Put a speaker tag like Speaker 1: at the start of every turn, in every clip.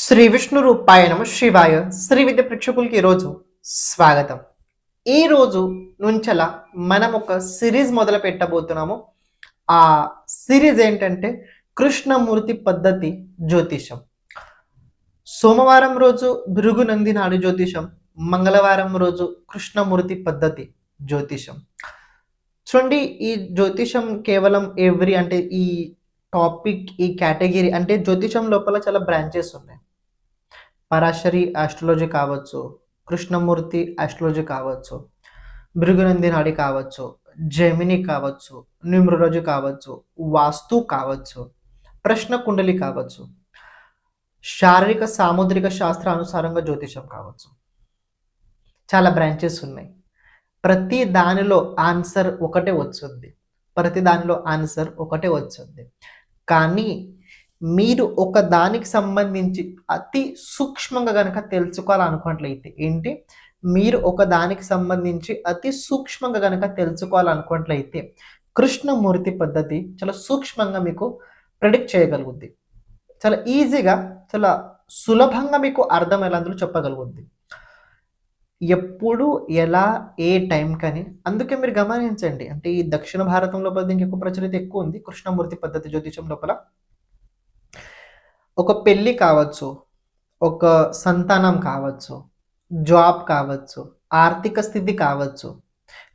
Speaker 1: శ్రీ విష్ణు రూపాయ నమ శివాయ. శ్రీ విద్య ప్రేక్షకులకి ఈరోజు స్వాగతం. ఈ రోజు నుంచలా మనం ఒక సిరీస్ మొదలు పెట్టబోతున్నాము. ఆ సిరీస్ ఏంటంటే కృష్ణమూర్తి పద్ధతి జ్యోతిషం. సోమవారం రోజు భృగునంది నాడి జ్యోతిషం, మంగళవారం రోజు కృష్ణమూర్తి పద్ధతి జ్యోతిషం. చూడండి, ఈ జ్యోతిషం కేవలం అంటే ఈ టాపిక్, ఈ కేటగిరీ అంటే జ్యోతిషం లోపల చాలా బ్రాంచెస్ ఉన్నాయి. పరాశరి ఆస్ట్రాలజీ కావచ్చు, కృష్ణమూర్తి ఆస్ట్రాలజీ కావచ్చు, భృగునంది నాడి కావచ్చు, జెమిని కావచ్చు, న్యూమరాలజీ కావచ్చు, వాస్తు కావచ్చు, ప్రశ్న కుండలి కావచ్చు, శారీరక సాముద్రిక శాస్త్ర అనుసారంగా జ్యోతిషం కావచ్చు. చాలా బ్రాంచెస్ ఉన్నాయి. ప్రతి దానిలో ఆన్సర్ ఒకటే వచ్చుద్ది. కానీ మీరు ఒక దానికి సంబంధించి అతి సూక్ష్మంగా కనుక తెలుసుకోవాలనుకున్నట్లయితే కృష్ణమూర్తి పద్ధతి చాలా సూక్ష్మంగా మీకు ప్రెడిక్ట్ చేయగలుగుద్ది. చాలా ఈజీగా, చాలా సులభంగా మీకు అర్థమయ్యేలా అందులో చెప్పగలుగుద్ది. ఎప్పుడు, ఎలా, ఏ టైం కానీ. అందుకే మీరు గమనించండి, అంటే ఈ దక్షిణ భారతం లోపల దీనికి ఎక్కువ ప్రచలిత ఎక్కువ ఉంది. కృష్ణమూర్తి పద్ధతి జ్యోతిషం లోపల ఒక పెళ్ళి కావచ్చు, ఒక సంతానం కావచ్చు, జాబ్ కావచ్చు, ఆర్థిక స్థితి కావచ్చు,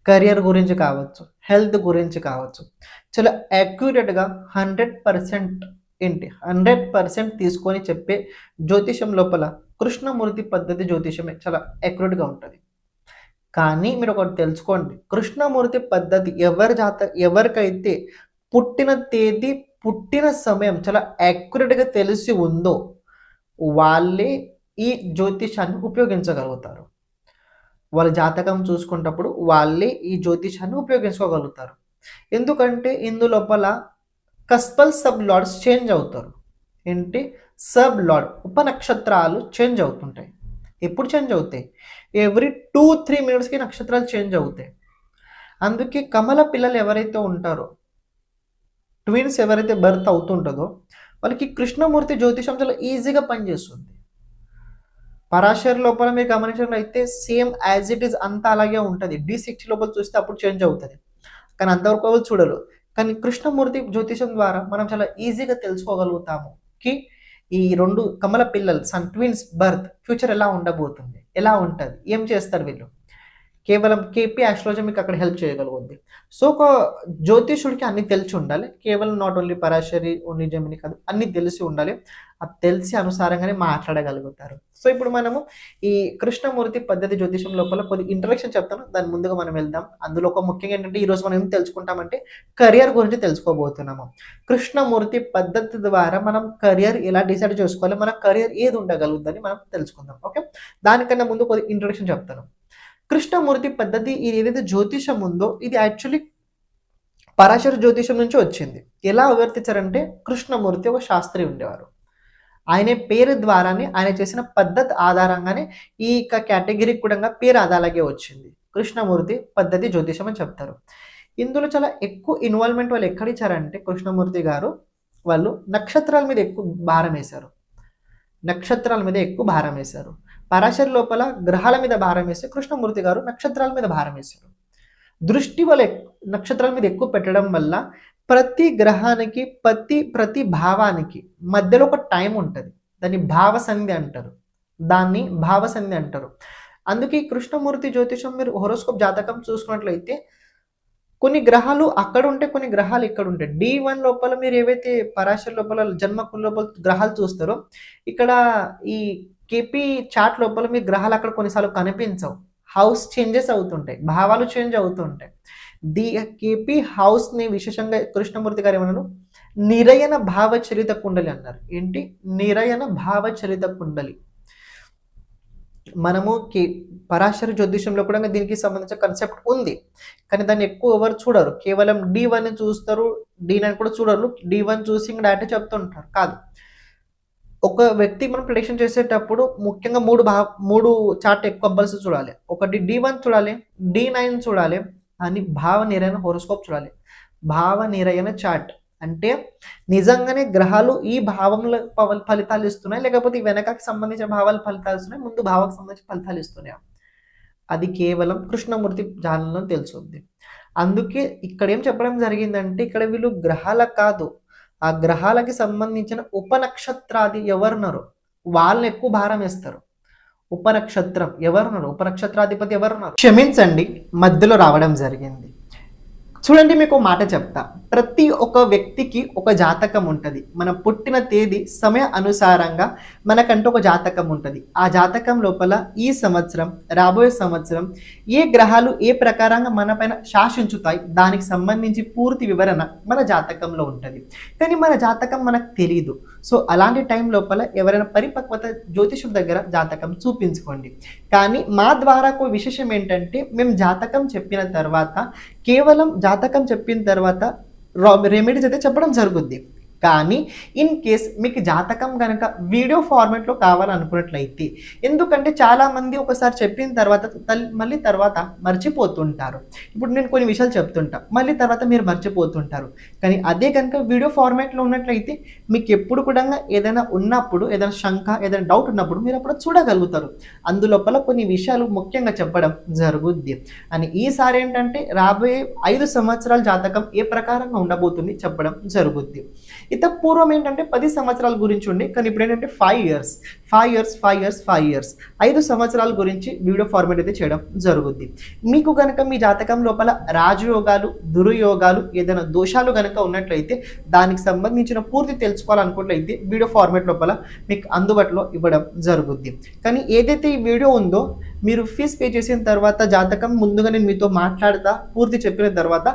Speaker 1: కెరియర్ గురించి కావచ్చు, హెల్త్ గురించి కావచ్చు, చాలా యాక్యురేట్గా 100% తీసుకొని చెప్పే జ్యోతిషం లోపల కృష్ణమూర్తి పద్ధతి జ్యోతిషమే చాలా యాక్యురేట్గా ఉంటుంది. కానీ మీరు ఒకటి తెలుసుకోండి, కృష్ణమూర్తి పద్ధతి ఎవరికైతే పుట్టిన తేదీ, పుట్టిన సమయం చాలా యాక్యురేట్గా తెలిసి ఉందో వాళ్ళే ఈ జ్యోతిషాన్ని ఉపయోగించగలుగుతారు. వాళ్ళ జాతకం చూసుకున్నప్పుడు వాళ్ళే ఈ జ్యోతిషాన్ని ఉపయోగించుకోగలుగుతారు. ఎందుకంటే ఇందులోపల కస్పల్ సబ్ లార్డ్స్ చేంజ్ అవుతారు. సబ్ లార్డ్ ఉపనక్షత్రాలు చేంజ్ అవుతుంటాయి. ఎప్పుడు చేంజ్ అవుతాయి? ఎవ్రీ 2-3 మినిట్స్కి నక్షత్రాలు చేంజ్ అవుతాయి. అందుకే కమల పిల్లలు ఎవరైతే ఉంటారో, ట్విన్స్ ఎవరైతే బర్త్ అవుతుంటుందో వాళ్ళకి కృష్ణమూర్తి జ్యోతిషం చాలా ఈజీగా పనిచేస్తుంది. పరాశర్ లోపల మీరు గమనించినట్లయితే సేమ్ యాజ్ ఇట్ ఈస్ అంతా అలాగే ఉంటుంది. D60 లోపల చూస్తే అప్పుడు చేంజ్ అవుతుంది, కానీ అంతవరకు వాళ్ళు చూడరు. కానీ కృష్ణమూర్తి జ్యోతిషం ద్వారా మనం చాలా ఈజీగా తెలుసుకోగలుగుతాము కి ఈ 2 కమల పిల్లలు ట్విన్స్ బర్త్ ఫ్యూచర్ ఎలా ఉండబోతుంది, ఎలా ఉంటుంది, ఏం చేస్తారు వీళ్ళు. కేవలం కేపీ ఆస్ట్రాలజీ మీకు అక్కడ హెల్ప్ చేయగలుగుతుంది. సో ఒక జ్యోతిషుడికి అన్ని తెలిసి ఉండాలి. కేవలం నాట్ ఓన్లీ పరాశరి, ఓన్లీ జెమిని కాదు, అన్ని తెలిసి ఉండాలి. అది తెలిసి అనుసారంగానే మాట్లాడగలుగుతారు. సో ఇప్పుడు మనము ఈ కృష్ణమూర్తి పద్ధతి జ్యోతిషం లోపల కొద్ది ఇంట్రడక్షన్ చెప్తాను, దాని ముందుగా మనం వెళ్దాం. అందులో ఒక ముఖ్యంగా ఏంటంటే ఈరోజు మనం ఏం తెలుసుకుంటామంటే కెరియర్ గురించి తెలుసుకోబోతున్నాము. కృష్ణమూర్తి పద్ధతి ద్వారా మనం కెరియర్ ఎలా డిసైడ్ చేసుకోవాలి, మన కెరియర్ ఏది ఉండగలుగుతుందని మనం తెలుసుకుందాం. ఓకే, దానికన్నా ముందు కొద్ది ఇంట్రడక్షన్ చెప్తాను. కృష్ణమూర్తి పద్ధతి ఏదైతే జ్యోతిషం ఉందో ఇది యాక్చువల్లీ పరాశర జ్యోతిషం నుంచి వచ్చింది. ఎలా వివర్తించారంటే కృష్ణమూర్తి ఒక శాస్త్రి ఉండేవారు. ఆయన పేరు ద్వారానే, ఆయన చేసిన పద్ధతి ఆధారంగానే ఈ కేటగిరీకి కూడా పేరు అలాగే వచ్చింది. కృష్ణమూర్తి పద్ధతి జ్యోతిషం అని చెప్తారు. ఇందులో చాలా ఎక్కువ ఇన్వాల్వ్మెంట్ వాళ్ళు ఎక్కడ ఇచ్చారంటే కృష్ణమూర్తి గారు వాళ్ళు నక్షత్రాల మీద ఎక్కువ భారం వేశారు. పరాశర్ లోపల గ్రహాల మీద భారం వేస్తే కృష్ణమూర్తి గారు నక్షత్రాల మీద భారం వేశారు. దృష్టి వాళ్ళ నక్షత్రాల మీద ఎక్కువ పెట్టడం వల్ల ప్రతి గ్రహానికి, ప్రతి భావానికి మధ్యలో ఒక టైం ఉంటుంది. దాన్ని భావసంధి అంటారు. అందుకే కృష్ణమూర్తి జ్యోతిషం మీరు హోరోస్కోప్ జాతకం చూసుకున్నట్లయితే కొన్ని గ్రహాలు అక్కడ ఉంటే, కొన్ని గ్రహాలు ఇక్కడ ఉంటాయి. D1 లోపల మీరు ఏవైతే పరాశర్ లోపల జన్మకుల లోపల గ్రహాలు చూస్తారో, ఇక్కడ ఈ కేపీ చార్ట్ లోపల మీ గ్రహాలు అక్కడ కొన్నిసార్లు కనిపించవు. హౌస్ చేంజెస్ అవుతుంటాయి, భావాలు చేంజ్ అవుతుంటాయి. కేపీ హౌస్ని విశేషంగా కృష్ణమూర్తి గారు ఏమన్నారు, నిరయన భావచరిత కుండలి అన్నారు. నిరయన భావచరిత కుండలి. మనము పరాశర జ్యోతిషంలో కూడా దీనికి సంబంధించిన కాన్సెప్ట్ ఉంది, కానీ దాన్ని ఎక్కువ ఎవరు చూడరు. కేవలం D1 చూస్తారు, D9 కూడా చూడరు. D1 చూసి డైరెక్ట్ చెప్తుంటారు. కాదు, ఒక వ్యక్తి మనం ప్రిడిక్షన్ చేసేటప్పుడు ముఖ్యంగా మూడు చార్ట్ ఎక్కువ కంపల్సరీ చూడాలి. ఒకటి D1 చూడాలి, D9 చూడాలి, అని భావ నిరయన హోరోస్కోప్ చూడాలి. భావ నిరయన చార్ట్ అంటే నిజంగానే గ్రహాలు ఈ భావంలో ఫలితాలు ఇస్తున్నాయి, లేకపోతే ఈ వెనకకి సంబంధించిన భావాలు ఫలితాలు ఇస్తున్నాయి, ముందు భావాలకు సంబంధించిన ఫలితాలు ఇస్తున్నాయి. అది కేవలం కృష్ణమూర్తి జాలంలో తెలుస్తుంది. అందుకే ఇక్కడ ఏం చెప్పడం జరిగిందంటే ఇక్కడ వీళ్ళు గ్రహాలకు కాదు, ఆ గ్రహాలకి సంబంధించిన ఉపనక్షత్రాది ఎవరున్నారు వాళ్ళని ఎక్కువ భారం వేస్తారు. ఉపనక్షత్రం ఎవరున్నారు, ఉపనక్షత్రాధిపతి ఎవరున్నారు, క్షమించండి మధ్యలో రావడం జరిగింది. చూడండి మీకు మాట చెప్తా. ప్రతి ఒక్క వ్యక్తికి ఒక జాతకం ఉంటుంది. మన పుట్టిన తేదీ సమయ అనుసారంగా మనకంటూ ఒక జాతకం ఉంటుంది. ఆ జాతకం లోపల ఈ సంవత్సరం రాబోయే సంవత్సరం ఏ గ్రహాలు ఏ ప్రకారంగా మన పైన శాసించుతాయి దానికి సంబంధించి పూర్తి వివరణ మన జాతకంలో ఉంటుంది. కానీ మన జాతకం మనకు తెలియదు. సో అలాంటి టైం లోపల ఎవరైనా పరిపక్వత జ్యోతిషుల దగ్గర జాతకం చూపించుకోండి. కానీ మా ద్వారా విశేషం ఏంటంటే మేము జాతకం చెప్పిన తర్వాత కేవలం జాతకం చెప్పిన తర్వాత రెమెడీస్ అయితే చెప్పడం జరుగుద్ది. కానీ ఇన్ కేస్ మీకు జాతకం కనుక వీడియో ఫార్మాట్లో కావాలనుకున్నట్లయితే, ఎందుకంటే చాలామంది ఒకసారి చెప్పిన తర్వాత మళ్ళీ తర్వాత మర్చిపోతుంటారు. ఇప్పుడు నేను కొన్ని విషయాలు చెప్తుంటా, మళ్ళీ తర్వాత మీరు మర్చిపోతుంటారు. కానీ అదే కనుక వీడియో ఫార్మాట్లో ఉన్నట్లయితే మీకు ఎప్పుడు కూడా ఏదైనా ఉన్నప్పుడు, ఏదైనా శంక, ఏదైనా డౌట్ ఉన్నప్పుడు మీరు అప్పుడు చూడగలుగుతారు. అందులోపల కొన్ని విషయాలు ముఖ్యంగా చెప్పడం జరుగుద్ది. అని ఈసారి ఏంటంటే రాబోయే 5 సంవత్సరాల జాతకం ఏ ప్రకారంగా ఉండబోతుంది చెప్పడం జరుగుద్ది. ఇంత పూర్వం ఏంటంటే 10 సంవత్సరాల గురించి ఉండి, కానీ ఇప్పుడు ఏంటంటే 5 ఇయర్స్ 5 సంవత్సరాల గురించి వీడియో ఫార్మాట్ అయితే చేయడం జరుగుద్ది. మీకు కనుక మీ జాతకం లోపల రాజయోగాలు, దుర్యోగాలు, ఏదైనా దోషాలు కనుక ఉన్నట్లయితే దానికి సంబంధించిన పూర్తి తెలుసుకోవాలనుకున్నట్లయితే వీడియో ఫార్మాట్ లోపల మీకు అందుబాటులో ఇవ్వడం జరుగుద్ది. కానీ ఏదైతే ఈ వీడియో ఉందో మీరు ఫీజ్ పే చేసిన తర్వాత జాతకం ముందుగా నేను మీతో మాట్లాడతా పూర్తి చెప్పిన తర్వాత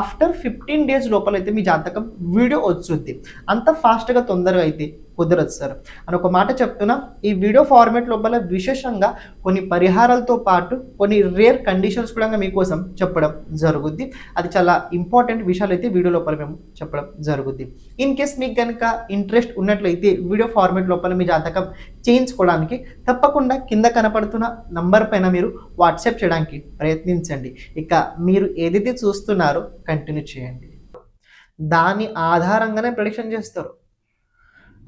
Speaker 1: ఆఫ్టర్ 15 డేస్ లోపల అయితే మీ జాతకం వీడియో వచ్చుద్ది. అంత ఫాస్ట్గా తొందరగా అయితే కుదరదు సార్ అని ఒక మాట చెప్తున్నా. ఈ వీడియో ఫార్మాట్ లోపల విశేషంగా కొన్ని పరిహారాలతో పాటు కొన్ని రేర్ కండిషన్స్ కూడా మీకోసం చెప్పడం జరుగుద్ది. అది చాలా ఇంపార్టెంట్ విషయాలు అయితే వీడియో లోపల మేము చెప్పడం జరుగుద్ది. ఇన్ కేస్ మీకు కనుక ఇంట్రెస్ట్ ఉన్నట్లయితే వీడియో ఫార్మాట్ లోపల మీ జాతకం చేయించుకోవడానికి తప్పకుండా కింద కనపడుతున్న నంబర్ పైన మీరు వాట్సాప్ చేయడానికి ప్రయత్నించండి. ఇక మీరు ఏదైతే చూస్తున్నారో కంటిన్యూ చేయండి. దాని ఆధారంగానే ప్రెడిక్షన్ చేస్తారు.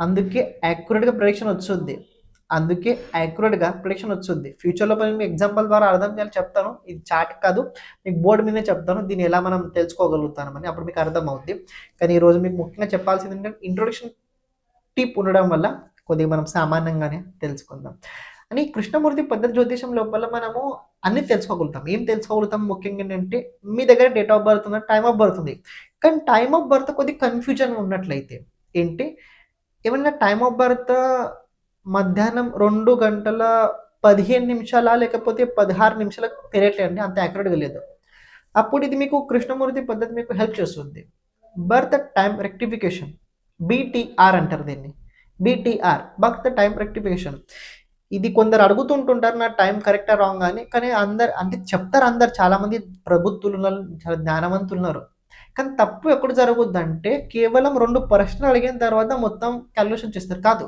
Speaker 1: అందుకే యాక్యురేట్గా ప్రెడిక్షన్ వచ్చుద్ది. ఫ్యూచర్లో మీకు ఎగ్జాంపుల్ ద్వారా అర్థం చేయాలి చెప్తాను. ఇది చాట్ కాదు, మీకు బోర్డు మీదే చెప్తాను దీన్ని ఎలా మనం తెలుసుకోగలుగుతామని, అప్పుడు మీకు అర్థం అవుద్ది. కానీ ఈరోజు మీకు ముఖ్యంగా చెప్పాల్సింది ఏంటంటే ఇంట్రొడక్షన్ టిప్ ఉండడం వల్ల కొద్దిగా మనం సామాన్యంగానే తెలుసుకుందాం. అని కృష్ణమూర్తి పద్ధతి జ్యోతిషం లోపల మనము అన్ని తెలుసుకోగలుగుతాం. ఏం తెలుసుకోగలుగుతాం ముఖ్యంగా ఏంటంటే మీ దగ్గర డేట్ ఆఫ్ బర్త్ ఉంది, టైమ్ ఆఫ్ బర్త్ ఉంది. కానీ టైమ్ ఆఫ్ బర్త్ కొద్దిగా కన్ఫ్యూజన్ ఉన్నట్లయితే ఏంటి, ఏమన్నా టైమ్ ఆఫ్ బర్త్ మధ్యాహ్నం 2:15 లేకపోతే 16 నిమిషాలకు తెలియట్లేండి, అంత యాక్యురేట్గా లేదు. అప్పుడు ఇది మీకు కృష్ణమూర్తి పద్ధతి మీకు హెల్ప్ చేస్తుంది. బర్త్ టైం రెక్టిఫికేషన్, BTR అంటారు దీన్ని. BTR birth time rectification. ఇది కొందరు అడుగుతుంటుంటారు నా టైం కరెక్టా రాంగ్ అని. కానీ అందరు అంటే చెప్తారు, అందరు చాలామంది ప్రభుత్వులు ఉన్నారు, చాలా జ్ఞానవంతులు ఉన్నారు. కానీ తప్పు ఎప్పుడు జరుగుద్దంటే కేవలం 2 ప్రశ్నలు అడిగిన తర్వాత మొత్తం క్యాల్కులేషన్ చేస్తారు. కాదు,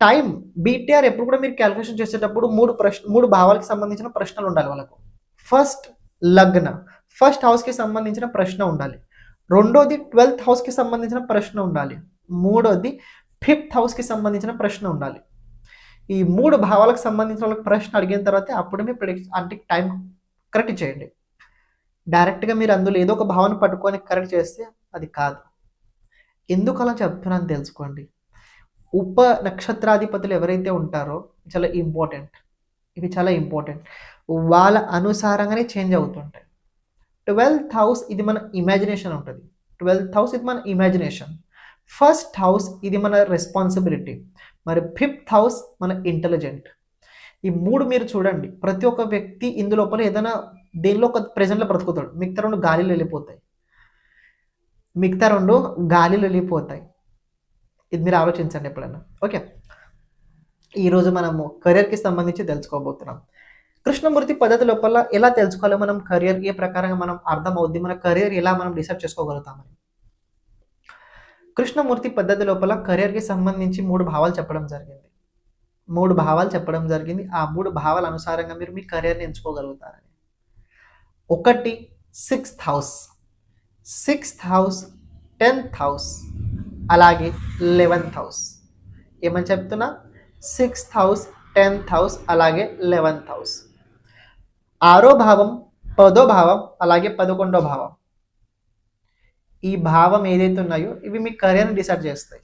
Speaker 1: టైం BTR ఎప్పుడు కూడా మీరు క్యాల్కులేషన్ చేసేటప్పుడు 3 భావాలకు సంబంధించిన ప్రశ్నలు ఉండాలి వాళ్ళకు. ఫస్ట్ లగ్న, ఫస్ట్ హౌస్కి సంబంధించిన ప్రశ్న ఉండాలి. రెండోది 12th హౌస్కి సంబంధించిన ప్రశ్న ఉండాలి. మూడోది 5th హౌస్కి సంబంధించిన ప్రశ్న ఉండాలి. ఈ 3 భావాలకు సంబంధించిన వాళ్ళకి ప్రశ్న అడిగిన తర్వాత అప్పుడు మీరు ప్రెడిక్ట్ అంటే టైం కరెక్ట్ చేయండి. డైరెక్ట్గా మీరు అందులో ఏదో ఒక భావన పట్టుకొని కరెక్ట్ చేస్తే అది కాదు. ఎందుకు అలా చెప్తున్నాను తెలుసుకోండి. ఉప నక్షత్రాధిపతులు ఎవరైతే ఉంటారో చాలా ఇంపార్టెంట్, ఇవి చాలా ఇంపార్టెంట్. వాళ్ళ అనుసారంగానే చేంజ్ అవుతుంటాయి. 12th హౌస్ ఇది మన ఇమాజినేషన్ ఉంటుంది. 12th హౌస్ ఇది మన ఇమాజినేషన్. ఫస్ట్ హౌస్ ఇది మన రెస్పాన్సిబిలిటీ. మరి 5th హౌస్ మన ఇంటెలిజెంట్. ఈ 3 మీరు చూడండి, ప్రతి ఒక్క వ్యక్తి ఇందులోపల ఏదైనా దేనిలో ఒక ప్రెజెంట్లో బ్రతుకుతాడు. మిగతా 2 గాలిలో వెళ్ళిపోతాయి. ఇది మీరు ఆలోచించండి ఎప్పుడైనా. ఓకే, ఈరోజు మనము కెరియర్కి సంబంధించి తెలుసుకోబోతున్నాం. కృష్ణమూర్తి పద్ధతి లోపల ఎలా తెలుసుకోవాలి మనం కెరియర్, ఏ ప్రకారంగా మనం అర్థం అవుద్ది, మన కెరియర్ ఎలా మనం డిసైడ్ చేసుకోగలుగుతామని. కృష్ణమూర్తి పద్ధతి లోపల కెరియర్కి సంబంధించి 3 భావాలు చెప్పడం జరిగింది. ఆ 3 భావాల అనుసారంగా మీరు మీ కెరియర్ని ఎంచుకోగలుగుతారని. ఒకటి 6th house. 6th house 10th house, అలాగే 11th హౌస్. ఏమని చెప్తున్నా? 6th హౌస్, 10th హౌస్, అలాగే 11th హౌస్. 6వ భావం, 10వ భావం, అలాగే 11వ భావం. ఈ భావం ఏదైతే ఉన్నాయో ఇవి మీ కెరియర్ని డిసైడ్ చేస్తాయి.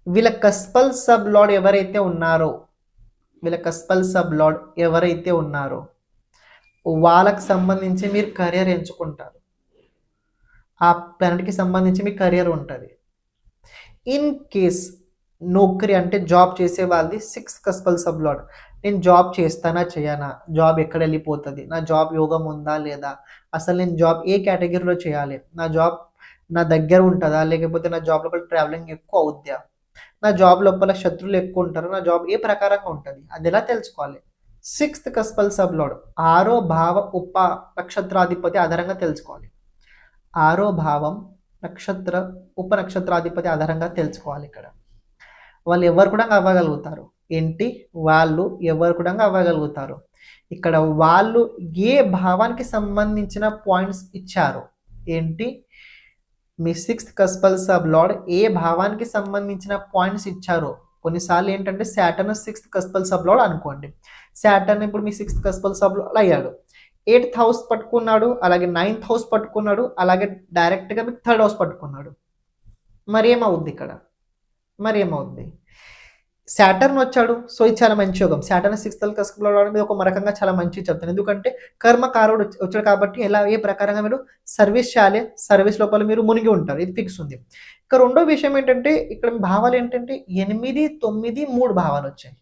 Speaker 1: వీళ్ళ కస్పల్ సబ్ లార్డ్ ఎవరైతే ఉన్నారో, వాళ్ళకి సంబంధించి మీరు కెరియర్ ఎంచుకుంటారు. ఆ ప్లానెట్కి సంబంధించి మీ కెరియర్ ఉంటుంది. ఇన్ కేస్ నౌకరీ అంటే జాబ్ చేసే వాళ్ళది 6th కస్పల్ సబ్ లార్డ్. నేను జాబ్ చేస్తానా చేయనా, జాబ్ ఎక్కడ వెళ్ళిపోతుంది, నా జాబ్ యోగం ఉందా లేదా, అసలు నేను జాబ్ ఏ కేటగిరీలో చేయాలి, నా జాబ్ నా దగ్గర ఉంటుందా, లేకపోతే నా జాబ్ లోపల ట్రావెలింగ్ ఎక్కువ అవుద్దా, నా జాబ్ లోపల శత్రువులు ఎక్కువ ఉంటారు, నా జాబ్ ఏ ప్రకారంగా ఉంటుంది, అది ఎలా తెలుసుకోవాలి? 6th కస్పల్ సబ్ లార్డ్ 6వ భావ ఉప నక్షత్రాధిపతి ఆధారంగా తెలుసుకోవాలి. 6వ భావం నక్షత్ర ఉప నక్షత్రాధిపతి ఆధారంగా తెలుసుకోవాలి. ఇక్కడ వాళ్ళు ఎవరు కూడా అవ్వగలుగుతారు. ఏంటి? వాళ్ళు ఎవరు కూడా అవ్వగలుగుతారు. ఇక్కడ వాళ్ళు ఏ భావానికి సంబంధించిన పాయింట్స్ ఇచ్చారు. ఏంటి? మీ 6th కస్పల్ సబ్ లార్డ్ ఏ భావానికి సంబంధించిన పాయింట్స్ ఇచ్చారో. కొన్నిసార్లు ఏంటంటే Saturn 6th cuspal sub lord అనుకోండి. సాటర్న్ ఇప్పుడు మీ 6th కస్పల్ సబ్ లార్డ్ అయ్యాడు. 8th హౌస్ పట్టుకున్నాడు, అలాగే 9th హౌస్ పట్టుకున్నాడు, అలాగే డైరెక్ట్గా మీకు 3rd హౌస్ పట్టుకున్నాడు. మరి ఏమవుద్ది ఇక్కడ? సాటర్న్ వచ్చాడు, సో ఇది చాలా మంచి యోగం. సాటర్న్ 6th కస్పల్ లార్డ్ మీద ఒక రకంగా చాలా మంచి చెప్తాను. ఎందుకంటే కర్మకారుడు వచ్చాడు కాబట్టి ఎలా ఏ ప్రకారంగా మీరు సర్వీస్ చేయాలి, సర్వీస్ లోపల మీరు మునిగి ఉంటారు, ఇది ఫిక్స్ ఉంది. ఇక రెండో విషయం ఏంటంటే ఇక్కడ భావాలు ఏంటంటే 8, 9, 3 భావాలు వచ్చాయి.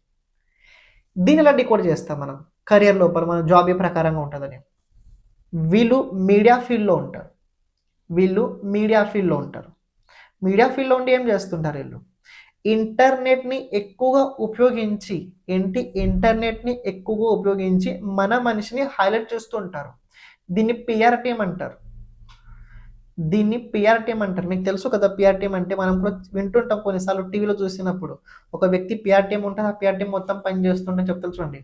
Speaker 1: దీన్ని ఎలా డికోడ్ చేస్తాం మనం కెరియర్ లోపల, మన జాబ్ ఏ ప్రకారంగా ఉంటుందని. వీళ్ళు మీడియా ఫీల్డ్లో ఉంటారు. మీడియా ఫీల్డ్లో ఉండి ఏం చేస్తుంటారు? వీళ్ళు ఇంటర్నెట్ని ఎక్కువగా ఉపయోగించి మన మనిషిని హైలైట్ చేస్తూ ఉంటారు. దీన్ని పిఆర్ టీమ్ అంటారు. మీకు తెలుసు కదా పిఆర్ టీమ్ అంటే. మనం కూడా వింటుంటాం కొన్నిసార్లు టీవీలో చూసినప్పుడు. ఒక వ్యక్తి పిఆర్ టీమ్ ఉంటుంది, ఆ పిఆర్ టీమ్ మొత్తం పని చేస్తుంటే చెప్తారు చూడండి.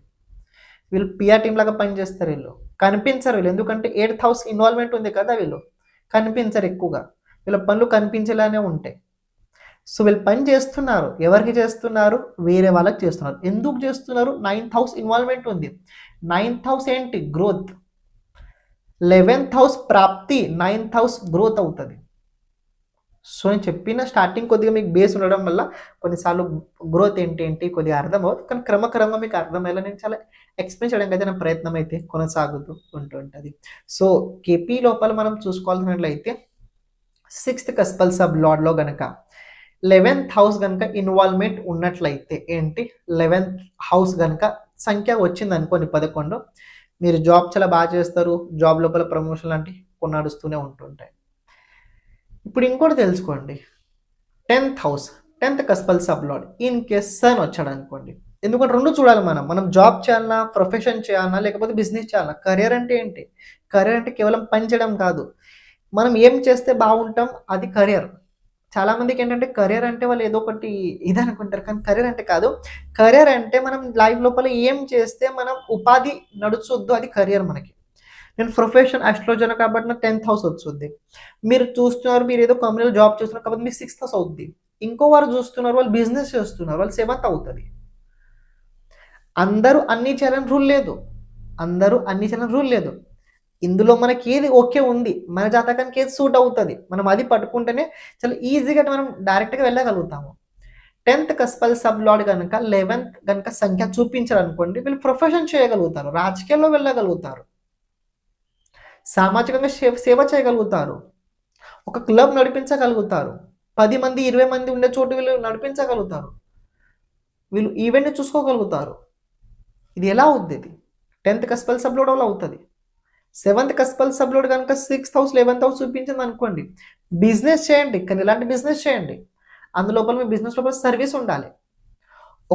Speaker 1: వీళ్ళు పిఆర్ టీమ్ లాగా పనిచేస్తారు. వీళ్ళు కనిపించరు. ఎందుకంటే 8th హౌస్ ఇన్వాల్వ్మెంట్ ఉంది కదా, వీళ్ళు కనిపించరు ఎక్కువగా. వీళ్ళ పనులు కనిపించేలానే ఉంటాయి. సో వీళ్ళు పని చేస్తున్నారు. ఎవరికి చేస్తున్నారు? వేరే వాళ్ళకి చేస్తున్నారు. ఎందుకు చేస్తున్నారు? 9th హౌస్ ఇన్వాల్వ్మెంట్ ఉంది. 9th హౌస్ ఏంటి? గ్రోత్. 11th హౌస్ ప్రాప్తి, 9th హౌస్ గ్రోత్ అవుతుంది. సో నేను చెప్పిన స్టార్టింగ్ కొద్దిగా మీకు బేస్ ఉండడం వల్ల కొన్నిసార్లు గ్రోత్ ఏంటి కొద్దిగా అర్థం అవుతుంది. కానీ క్రమక్రమంగా మీకు అర్థమయ్యేలా నేను చాలా ఎక్స్ప్లెయిన్ చేయడానికి అయితే నా ప్రయత్నం అయితే కొనసాగుతూ ఉంటుంది. సో కేపీ లోపల మనం చూసుకోవాల్సినట్లయితే 6th కస్పల్ సబ్ లార్డ్లో కనుక 11th హౌస్ కనుక ఇన్వాల్వ్మెంట్ ఉన్నట్లయితే ఏంటి? 11th హౌస్ కనుక సంఖ్య వచ్చింది అనుకోండి 11, మీరు జాబ్ చాలా బాగా చేస్తారు. జాబ్ లోపల ప్రమోషన్ లాంటివి కొన్ని నడుస్తూనే ఉంటుంటాయి. ఇప్పుడు ఇంకోటి తెలుసుకోండి. 10th house, 10th cuspal sub lord in case sun వచ్చాడు అనుకోండి. ఎందుకంటే రెండు చూడాలి మనం జాబ్ చేయాలన్నా, ప్రొఫెషన్ చేయాలన్నా, లేకపోతే బిజినెస్ చేయాలన్నా. కెరియర్ అంటే ఏంటి? కెరియర్ అంటే కేవలం పని చేయడం కాదు. మనం ఏం చేస్తే బాగుంటాం అది కెరియర్. చాలా మందికి ఏంటంటే కెరియర్ అంటే వాళ్ళు ఏదో ఒకటి ఇది అనుకుంటారు, కానీ కెరియర్ అంటే కాదు. కెరియర్ అంటే మనం లైఫ్ లోపల ఏం చేస్తే మనం ఉపాధి నడుచొద్దు, అది కెరియర్ మనకి. నేను ప్రొఫెషన్ ఆస్ట్రాలజర్ కాబట్టి నాకు 10th హౌస్ వచ్చుద్ది. మీరు చూస్తున్నారు, మీరు ఏదో కంపెనీలో జాబ్ చేస్తున్నారు కాబట్టి మీకు 6th హౌస్ అవుద్ది. ఇంకో వారు చూస్తున్నారు, వాళ్ళు బిజినెస్ చేస్తున్నారు, వాళ్ళు 7th అవుతుంది. అందరూ అన్ని చేయాలని రూల్ లేదు. ఇందులో మనకి ఏది ఓకే ఉంది, మన జాతకానికి ఏది సూట్ అవుతుంది, మనం అది పట్టుకుంటేనే చాలా ఈజీగా మనం డైరెక్ట్గా వెళ్ళగలుగుతాము. 10th కస్పల్ సబ్ లార్డ్ కనుక 11th కనుక సంఖ్య చూపించారనుకోండి, వీళ్ళు ప్రొఫెషన్ చేయగలుగుతారు, రాజకీయాల్లో వెళ్ళగలుగుతారు, సామాజికంగా సేవ చేయగలుగుతారు, ఒక క్లబ్ నడిపించగలుగుతారు, 10 మంది 20 మంది ఉండే చోటు వీళ్ళు నడిపించగలుగుతారు, వీళ్ళు ఈవెంట్ని చూసుకోగలుగుతారు. ఇది ఎలా అవుతుంది? 10th కస్పల్ సబ్ లార్డ్ వల్ల అవుతుంది. 7th కస్పల్ సబ్ లార్డ్ కనుక 6th హౌస్ 11th హౌస్ చూపించింది అనుకోండి, బిజినెస్ చేయండి, కానీ ఇలాంటి బిజినెస్ చేయండి. అందులోపల మీ బిజినెస్ లోపల సర్వీస్ ఉండాలి.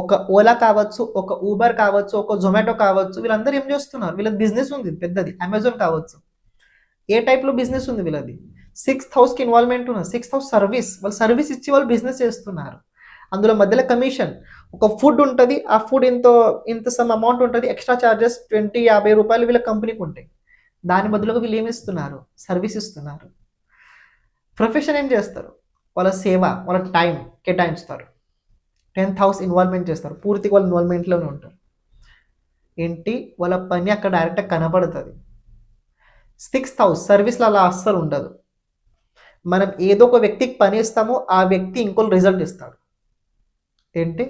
Speaker 1: ఒక ఓలా కావచ్చు, ఒక ఊబర్ కావచ్చు, ఒక జొమాటో కావచ్చు, వీళ్ళందరూ ఏం చేస్తున్నారు? వీళ్ళ బిజినెస్ ఉంది పెద్దది, అమెజాన్ కావచ్చు, ఏ టైప్లో బిజినెస్ ఉంది వీళ్ళది? 6th హౌస్కి ఇన్వాల్వ్మెంట్ ఉన్న 6th హౌస్ సర్వీస్, వాళ్ళు సర్వీస్ ఇచ్చి వాళ్ళు బిజినెస్ చేస్తున్నారు. అందులో మధ్యలో కమిషన్, ఒక ఫుడ్ ఉంటుంది, ఆ ఫుడ్ ఇంత సమ్ అమౌంట్ ఉంటుంది, ఎక్స్ట్రా ఛార్జెస్ 20-50 రూపాయలు వీళ్ళ కంపెనీకి ఉంటాయి. దాని బదులుగా వీళ్ళు ఏమి ఇస్తున్నారు? సర్వీస్ ఇస్తున్నారు. ప్రొఫెషన్ ఏం చేస్తారు, వాళ్ళ సేవ, వాళ్ళ టైం కేటాయించుతారు, 10,000 ఇన్వాల్వ్మెంట్ చేస్తారు, పూర్తిగా వాళ్ళ ఇన్వాల్వ్మెంట్లోనే ఉంటారు. ఏంటి వాళ్ళ పని అక్కడ డైరెక్ట్గా కనపడుతుంది. 6,000 సర్వీస్లో అలా అస్సలు ఉండదు. మనం ఏదో ఒక వ్యక్తికి పని ఇస్తామో ఆ వ్యక్తి ఇంకోటి రిజల్ట్ ఇస్తాడు. ఏంటి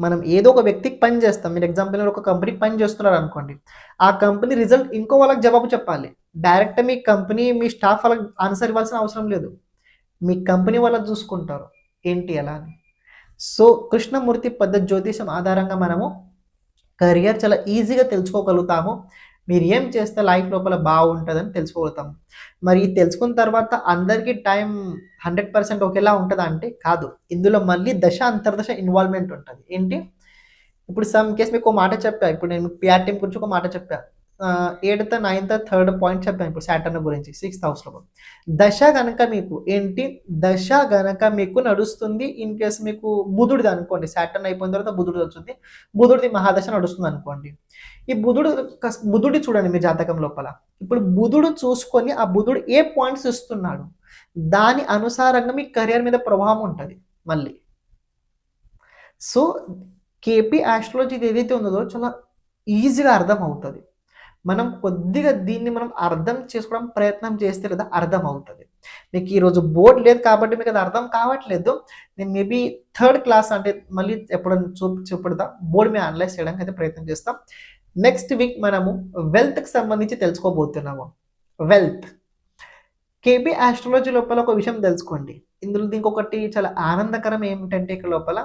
Speaker 1: మనం ఏదో ఒక వ్యక్తికి పని చేస్తాం. మీరు ఎగ్జాంపుల్ ఒక కంపెనీకి పని చేస్తున్నారు అనుకోండి, ఆ కంపెనీ రిజల్ట్ ఇంకో వాళ్ళకి జవాబు చెప్పాలి. డైరెక్ట్ మీ కంపెనీ మీ స్టాఫ్ వాళ్ళకి ఆన్సర్ ఇవ్వాల్సిన అవసరం లేదు, మీ కంపెనీ వాళ్ళకి చూసుకుంటారు ఏంటి ఎలా అని. సో కృష్ణమూర్తి పద్ధతి జ్యోతిషం ఆధారంగా మనము కెరియర్ చాలా ఈజీగా తెలుసుకోగలుగుతాము. మీరు ఏం చేస్తే లైఫ్ లోపల బాగుంటుందని తెలుసుకోగలుగుతాము. మరి తెలుసుకున్న తర్వాత అందరికీ టైం 100% ఒకేలా ఉంటుందా అంటే కాదు. ఇందులో మళ్ళీ దశ అంతర్దశ ఇన్వాల్వ్మెంట్ ఉంటుంది. ఏంటి ఇప్పుడు సమ్ కేస్ మీకు ఒక మాట చెప్పా, ఇప్పుడు నేను పిఆర్ టీమ్ గురించి ఒక మాట చెప్పా, 8th 9th 3rd పాయింట్ చెప్పాను ఇప్పుడు సాటర్న్ గురించి 6th హౌస్లో. దశ గనక మీకు ఏంటి దశ గనక మీకు నడుస్తుంది, ఇన్ కేసు మీకు బుధుడిది అనుకోండి, సాటర్న్ అయిపోయిన తర్వాత బుధుడు వచ్చింది, బుధుడిది మహాదశ నడుస్తుంది అనుకోండి. ఈ బుధుడి చూడండి మీ జాతకం లోపల. ఇప్పుడు బుధుడు చూసుకొని ఆ బుధుడు ఏ పాయింట్స్ ఇస్తున్నాడు దాని అనుసారంగా మీ కెరియర్ మీద ప్రభావం ఉంటుంది మళ్ళీ. సో కేపీ ఆస్ట్రాలజీ ఏదైతే ఉందో చాలా ఈజీగా అర్థం అవుతుంది. మనం కొద్దిగా దీన్ని మనం అర్థం చేసుకోవడం ప్రయత్నం చేస్తే కదా అర్థం అవుతుంది. మీకు ఈరోజు బోర్డు లేదు కాబట్టి మీకు అది అర్థం కావట్లేదు. నేను మేబీ 3rd క్లాస్ అంటే మళ్ళీ ఎప్పుడైనా చూపెడతా, బోర్డు మీద అనలైజ్ చేయడానికి అయితే ప్రయత్నం చేస్తాం. నెక్స్ట్ వీక్ మనము వెల్త్కి సంబంధించి తెలుసుకోబోతున్నాము. వెల్త్ కేపీ ఆస్ట్రాలజీ లోపల ఒక విషయం తెలుసుకోండి. ఇందులో ఇంకొకటి చాలా ఆనందకరం ఏమిటంటే ఇక్కడ లోపల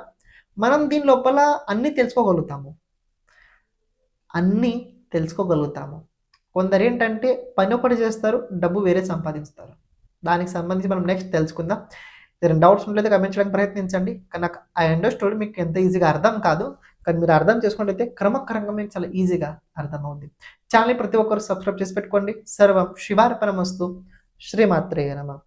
Speaker 1: మనం దీని లోపల అన్నీ తెలుసుకోగలుగుతాము. కొందరు ఏంటంటే పని ఒకటి చేస్తారు, డబ్బు వేరే సంపాదిస్తారు. దానికి సంబంధించి మనం నెక్స్ట్ తెలుసుకుందాం. ఏదైనా డౌట్స్ ఉంటే కమెంట్ చేయడానికి ప్రయత్నించండి. కానీ నాకు ఐ అండర్స్టూడ్ మీకు ఎంత ఈజీగా అర్థం కాదు, కానీ మీరు అర్థం చేసుకుంటే క్రమక్రమంగా మీకు చాలా ఈజీగా అర్థమవుతుంది. ఛానల్ని ప్రతి ఒక్కరు సబ్స్క్రైబ్ చేసి పెట్టుకోండి. సర్వం శివార్పణమస్తు. శ్రీమాత్రేయ నమః.